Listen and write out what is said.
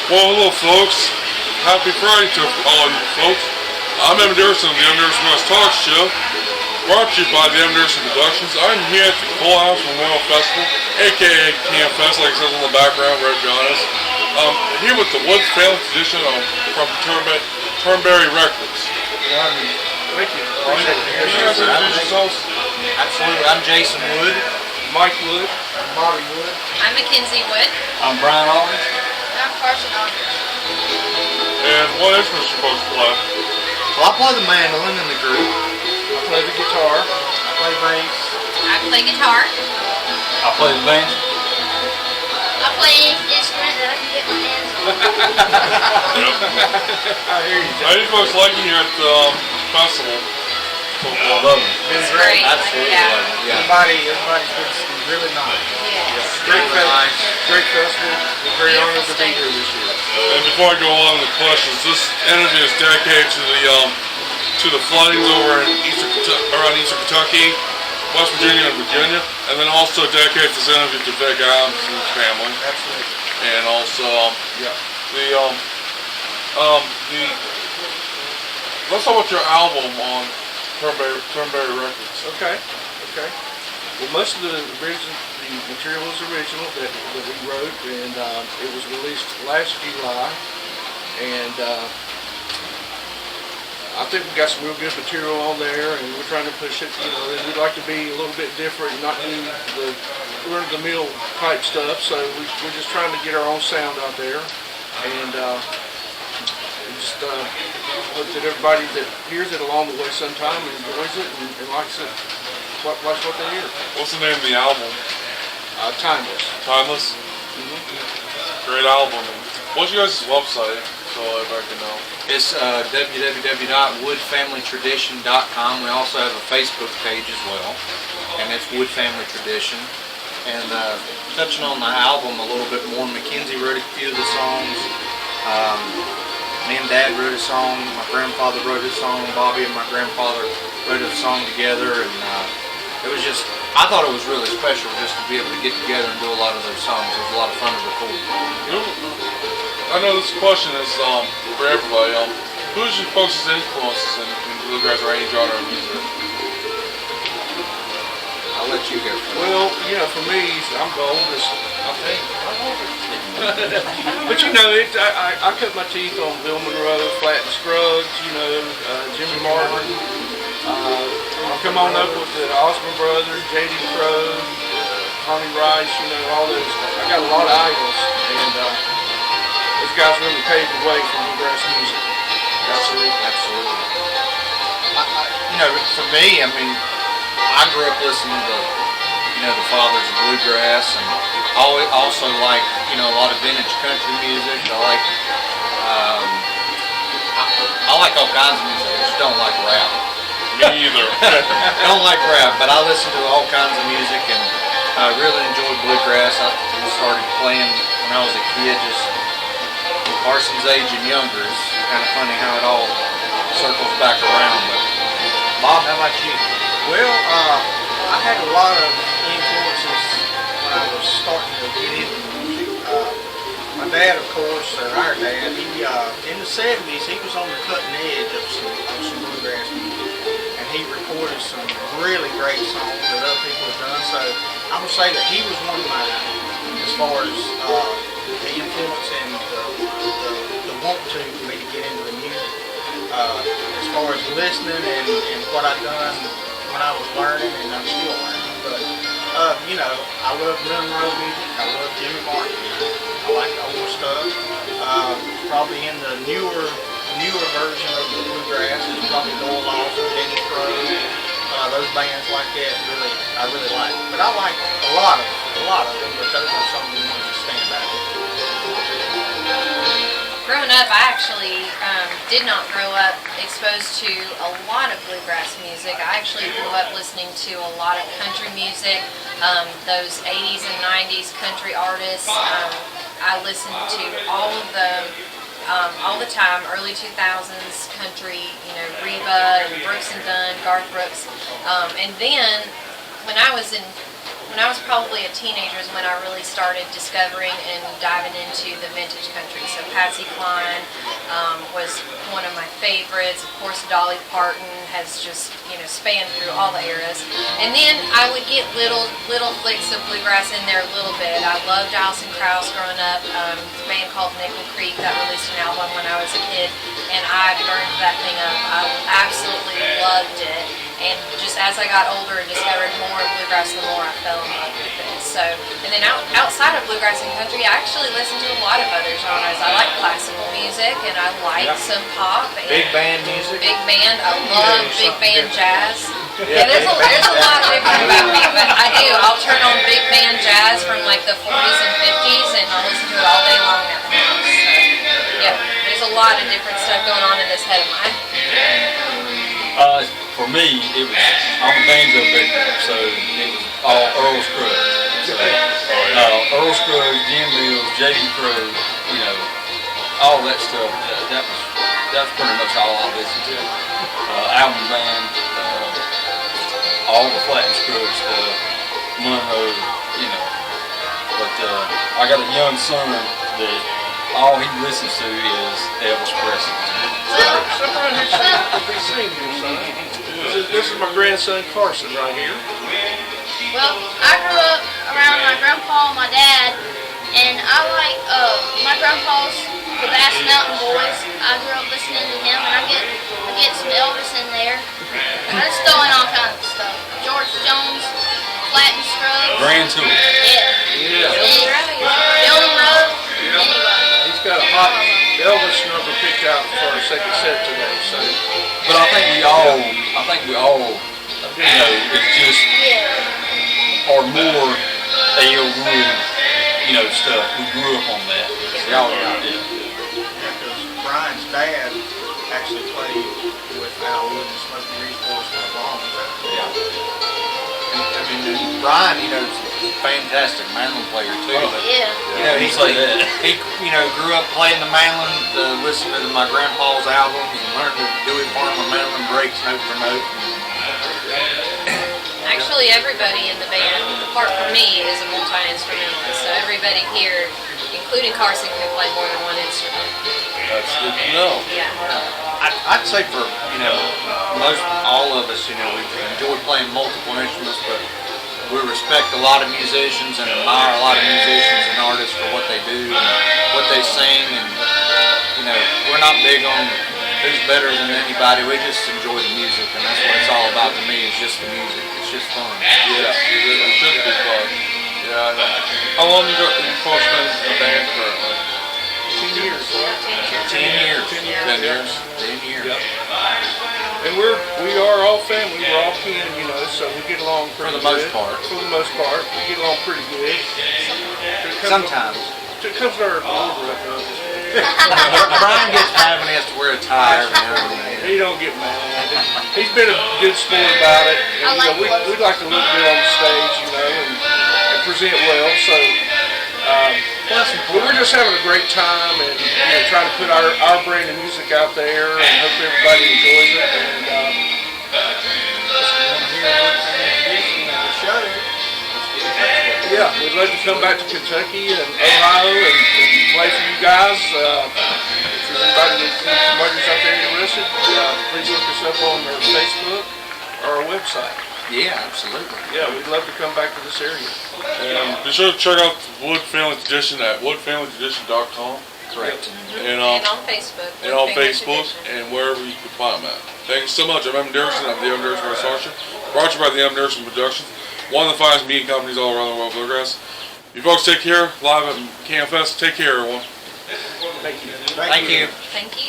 Well, hello, folks. Happy Friday to all you folks. I'm M. Dickerson of the M. Dickerson Bluegrass Talk Show, brought to you by the M. Dickerson Productions. I'm here at the Coal House Memorial Festival, aka Camp Fest, like it says on the background, right behind us. Here with the Wood Family Tradition from Turnberry Records. Thank you. Can you guys introduce yourselves? Absolutely. I'm Jason Wood. Mike Wood. I'm Bobby Wood. I'm Mackenzie Wood. I'm Brian Aldridge. I'm Carson Aldridge. And what instruments you folks play? Well, I play the mandolin in the group. I play the guitar. I play bass. I play guitar. I play the banjo. I play any instrument that I can get my hands on. Yep. I hear you. How do you folks liking here at the festival? I love it. It's great. Absolutely. Yeah. Yeah. Everybody's been really nice. Yes. Great Really nice. Great festival. We're very honored to be Beautiful here this year. And before I go on with the questions, this interview is dedicated to the floodings over in around Eastern Kentucky, West Virginia, and Virginia, and then also dedicate this interview to Vic Adams and his family, Absolutely. and also let's talk about your album on Turnberry Records. Okay. Well, most of the material was original that we wrote, and it was released last July. And I think we got some real good material on there, and we're trying to push it. And we'd like to be a little bit different, not do the run-of-the-mill type stuff. So we're just trying to get our own sound out there, and just hope that everybody that hears it along the way sometime enjoys it and likes it. Likes what they hear. What's the name of the album? Timeless. Timeless? Great album. What's your guys' website, so everybody can know? It's www.woodfamilytradition.com. We also have a Facebook page as well, and it's Wood Family Tradition. And touching on the album a little bit more, Mackenzie wrote a few of the songs. Me and Dad wrote a song. My grandfather wrote a song. Bobby and my grandfather wrote a song together, and it was just, I thought it was really special just to be able to get together and do a lot of those songs. It was a lot of fun to record. I know this question is for everybody. Who's your folks' influences in bluegrass or any genre of music? I'll let you go first. Well, for me, I'm the oldest, I think. But I cut my teeth on Bill Monroe, Flat and Scruggs, Jimmy Martin. Come on up with the Osborne Brothers, J.D. Crowe, Tommy Rice, all those. I got a lot of idols, and those guys really paved the way for bluegrass music. Absolutely. For me, I grew up listening to, the fathers of bluegrass, and also like, a lot of vintage country music. I like all kinds of music. I just don't like rap. Me either. I don't like rap, but I listen to all kinds of music, and I really enjoyed bluegrass. I started playing when I was a kid, just Carson's age and younger. It's kind of funny how it all circles back around. But Bob, how about you? Well, I had a lot of influences when I was starting to get into music. My dad, of course, or our dad, he in the 70s, he was on the cutting edge of some bluegrass music. And he recorded some really great songs that other people have done. So I'm going to say that he was one of mine as far as the influence and the want to for me to get into the music. As far as listening and what I've done when I was learning, and I'm still learning. But, I love Monroe music. I love Jimmy Martin. I like the older stuff. Probably in the newer version of the bluegrass is probably Noel Lawson, Jenny Crowe, those bands like that. I really like. But I like a lot of them. But those are some of the ones that stand out. Growing up, I actually did not grow up exposed to a lot of bluegrass music. I actually grew up listening to a lot of country music, those 80s and 90s country artists. I listened to all of them all the time, early 2000s country, Reba and Brooks and Dunn, Garth Brooks. And then when I was in when I was probably a teenager is when I really started discovering and diving into the vintage country. So Patsy Cline was one of my favorites. Of course, Dolly Parton has just, spanned through all the eras. And then I would get little flicks of bluegrass in there a little bit. I loved Alison Krauss growing up. There's a band called Nickel Creek that released an album when I was a kid, and I burned that thing up. I absolutely loved it. And just as I got older and discovered more of bluegrass, the more I fell in love with it. So, and then outside of bluegrass and country, I actually listen to a lot of other genres. I like classical music, and I like some pop. And big band music. Big band. I love big band jazz. Yeah, there's a lot different about me, but I do. I'll turn on big band jazz from like the 40s and 50s, and I'll listen to it all day long at the house. So, yeah, there's a lot of different stuff going on in this head of mine. For me, it was, I'm a banjo victim, so it was all Earl Scruggs. So, Earl Scruggs, Jim Mills, J.D. Crowe, all that stuff. That's pretty much all I listened to. Album band, all the Flat and Scruggs stuff, Monroe, But I got a young son that all he listens to is Elvis Presley. Step around here so you can see me, son. This is my grandson Carson right here. Well, I grew up around my grandpa and my dad, and I like my grandpa's the Bass Mountain Boys. I grew up listening to them, and I get some Elvis in there. I just throw in all kinds of stuff. George Jones, Flat and Scruggs. Grand Tour. Yeah. Bill Monroe. Anybody. He's got a hot Elvis number picked out for our second set today. So, but I think we all, it's just are more Ale Wood, stuff. We grew up on that. Y'all Because Brian's dad actually played with Al Wood and Smokey Reese Boys for a long time. Brian, is a fantastic mandolin player too. Yeah. He grew up playing the mandolin, listening to my grandpa's albums, and learned to do it for him with mandolin breaks note for note. Actually, everybody in the band, apart from me, is a multi-instrumentalist. So everybody here, including Carson, can play more than one instrument. That's good to know. Yeah. I'd say for most all of us, we enjoy playing multiple instruments, but we respect a lot of musicians and admire a lot of musicians and artists for what they do and what they sing, and we're not big on who's better than anybody. We just enjoy the music, and that's what it's all about to me. Is just the music. It's just fun. Yeah, it should be fun. Yeah. How long you folks been in the band currently? 10 years. 10 years. 10 years. 10 years. Yep. And we are all family. We're all kin, so we get along pretty good. For the most part. For the most part, we get along pretty good. Sometimes. It comes to our older up. Brian gets mad when he has to wear a tie every now and then. He don't get mad. He's been a good sport about it. And, we'd like to look good on the stage, and present well. So we're just having a great time and trying to put our brand of music out there and hope everybody enjoys it. And yeah, we'd love to come back to Kentucky and Ohio and play for you guys. If there's anybody promoters out there interested, please look us up on our Facebook or our website. Yeah, absolutely. Yeah, we'd love to come back to this area. And be sure to check out Wood Family Tradition at woodfamilytradition.com. Correct. And on Facebook. And on Facebook and wherever you can find them at. Thank you so much. I'm Evan Dickerson. I'm the Evan Dickerson Bluegrass. Brought to you by the Evan Dickerson Productions, one of the finest media companies all around the world, Bluegrass. You folks take care. Live at KFS. Take care, everyone. Thank you. Thank you. Thank you.